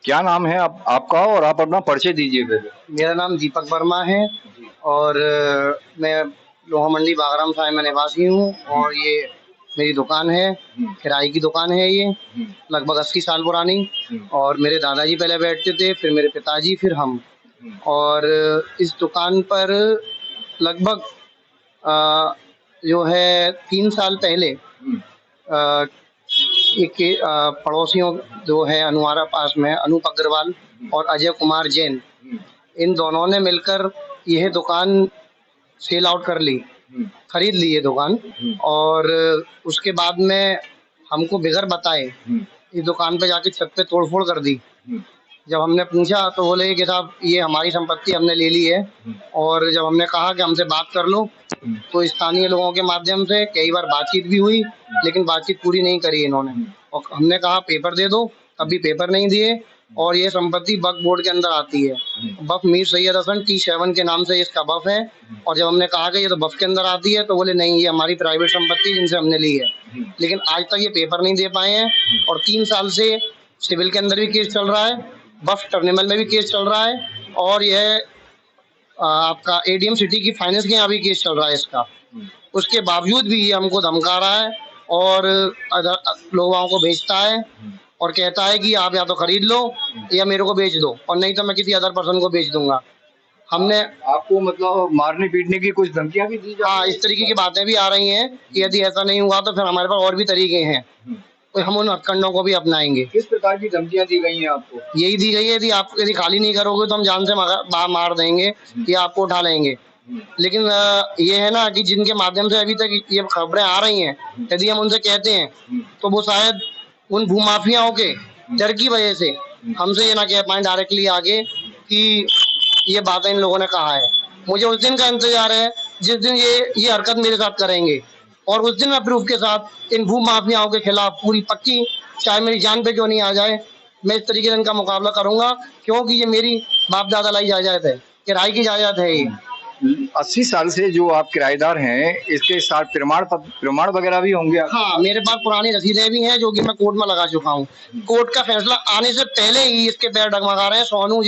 क्या नाम है आपका और आप अपना परिचय दीजिए फिर। मेरा नाम दीपक वर्मा है और मैं लोहा मंडी बागराम साहिब में निवासी हूँ और ये मेरी दुकान है, किराए की दुकान है ये, लगभग 80 साल पुरानी। और मेरे दादाजी पहले बैठते थे, फिर मेरे पिताजी, फिर हम। और इस दुकान पर लगभग जो है 3 साल पहले अ, एक पड़ोसियों जो है अनुआरा पास में अनूप अग्रवाल और अजय कुमार जैन, इन दोनों ने मिलकर यह दुकान सेल आउट कर ली, खरीद ली ये दुकान। और उसके बाद में हमको बगैर बताए इस दुकान पे जाके छत पे तोड़फोड़ कर दी। जब हमने पूछा तो बोले कि साहब ये हमारी संपत्ति हमने ले ली है। और जब हमने कहा कि हमसे बात कर लो तो स्थानीय लोगों के माध्यम से कई बार बातचीत भी हुई, लेकिन बातचीत पूरी नहीं करी इन्होंने। और हमने कहा पेपर दे दो, तब भी पेपर नहीं दिए। और ये संपत्ति वक्फ बोर्ड के अंदर आती है, वक्फ मीर सैयद हसन T7 के नाम से इसका वक्फ है। और जब हमने कहा कि ये तो वक्फ के अंदर आती है तो बोले नहीं, ये हमारी प्राइवेट संपत्ति जिनसे हमने ली है। लेकिन आज तक ये पेपर नहीं दे पाए हैं। और 3 साल से सिविल के अंदर भी केस चल रहा है, वक्फ ट्रिब्यूनल में भी केस चल रहा है, और यह आपका ADM सिटी की फाइनेंस के यहाँ भी केस चल रहा है इसका। उसके बावजूद भी ये हमको धमका रहा है और लोगों को भेजता है और कहता है कि आप या तो खरीद लो या मेरे को बेच दो, और नहीं तो मैं किसी अदर पर्सन को बेच दूंगा। हमने आपको मतलब मारने पीटने की कुछ धमकियां भी दी? हाँ, इस तरीके की बातें भी आ रही हैं कि यदि ऐसा नहीं हुआ तो फिर हमारे पास और भी तरीके हैं, तो हम उन हथकंडों को भी अपनाएंगे। किस प्रकार की धमकियां दी गई हैं आपको? यही दी गई है यदि खाली नहीं करोगे तो हम जान से मार देंगे या आपको उठा लेंगे। लेकिन ये है ना कि जिनके माध्यम से अभी तक ये खबरें आ रही हैं, यदि हम उनसे कहते हैं तो वो शायद उन भूमाफियाओं के डर की वजह से हमसे ये ना कह पाए डायरेक्टली आगे कि ये बातें इन लोगों ने कहा है। मुझे उस दिन का इंतजार है जिस दिन ये हरकत मेरे साथ करेंगे, और उस दिन मैं प्रूफ के साथ इन भूमाफियाओं के खिलाफ पूरी पक्की, चाहे मेरी जान पे क्यों नहीं आ जाए, मैं इस तरीके से इनका मुकाबला करूंगा। क्योंकि ये मेरी बाप दादा लाई जायदाद है, किराए की जायदाद है। ये 80 साल से जो आप किराएदार हैं, इसके साथ प्रमाण वगैरह भी होंगे? हाँ, मेरे पास पुरानी रसीदें भी हैं जो कि मैं कोर्ट में लगा चुका हूँ। कोर्ट का फैसला आने से पहले ही इसके पैर डगमगा रहे हैं। सोनू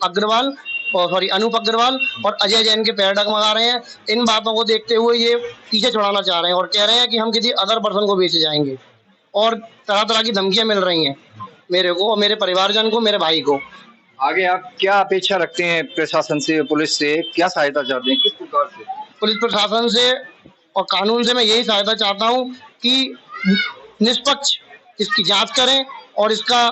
अग्रवाल और अनूप अग्रवाल और अजय जैन के पैर डगमगा रहे हैं। इन बातों को देखते हुए ये पीछे छुड़ाना चाह रहे हैं और कह रहे हैं कि हम किसी अदर पर्सन को बेचे जाएंगे, और तरह तरह की धमकियां मिल रही हैं मेरे को और मेरे परिवारजन को, मेरे भाई को। आगे आप क्या अपेक्षा रखते हैं प्रशासन से, पुलिस से? क्या सहायता चाहते हैं, किस प्रकार से? पुलिस प्रशासन से और कानून से मैं यही सहायता चाहता हूँ कि निष्पक्ष इसकी जांच करें और इसका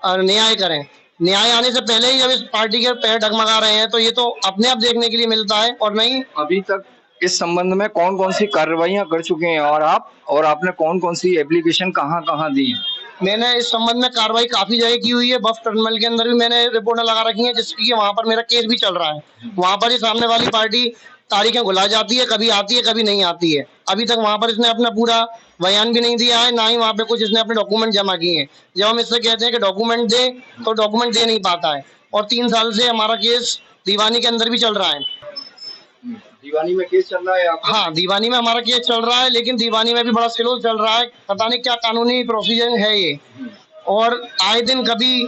न्याय करें। न्याय आने से पहले ही जब इस पार्टी के पैर डगमगा रहे हैं तो ये तो अपने आप देखने के लिए मिलता है, और नहीं। अभी तक इस संबंध में कौन कौन सी कार्रवाइयां कर चुके हैं और आपने कौन कौन सी एप्लीकेशन कहाँ दी है? मैंने इस संबंध में कार्रवाई काफी जगह की हुई है। वक्फ ट्रिब्यूनल के अंदर भी मैंने रिपोर्टें लगा रखी हैं, जिसकी वहां पर मेरा केस भी चल रहा है। वहां पर ही सामने वाली पार्टी तारीखें घुला जाती है, कभी आती है कभी नहीं आती है। अभी तक वहां पर इसने अपना पूरा बयान भी नहीं दिया है, ना ही वहां पे कुछ इसने अपने डॉक्यूमेंट जमा किए हैं। जब हम इससे कहते हैं कि डॉक्यूमेंट दे तो डॉक्यूमेंट दे नहीं पाता है। और 3 साल से हमारा केस दीवानी के अंदर भी चल रहा है। दीवानी में केस चल रहा है आपका? हाँ, दीवानी में हमारा केस चल रहा है, लेकिन दीवानी में भी बड़ा स्लो चल रहा है। पता नहीं क्या कानूनी प्रोसीजर है ये, और आए दिन कभी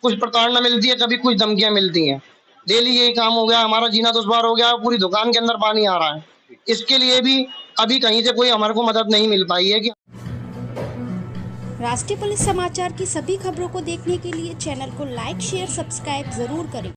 कुछ प्रताड़ना मिलती है, कभी कुछ धमकियां मिलती हैं। डेली यही काम हो गया, हमारा जीना दुश्वार हो गया, पूरी दुकान के अंदर पानी आ रहा है। इसके लिए भी अभी कहीं से कोई हमारे को मदद नहीं मिल पाई है। कि राष्ट्रीय पुलिस समाचार की सभी खबरों को देखने के लिए चैनल को लाइक, शेयर, सब्सक्राइब जरूर करें।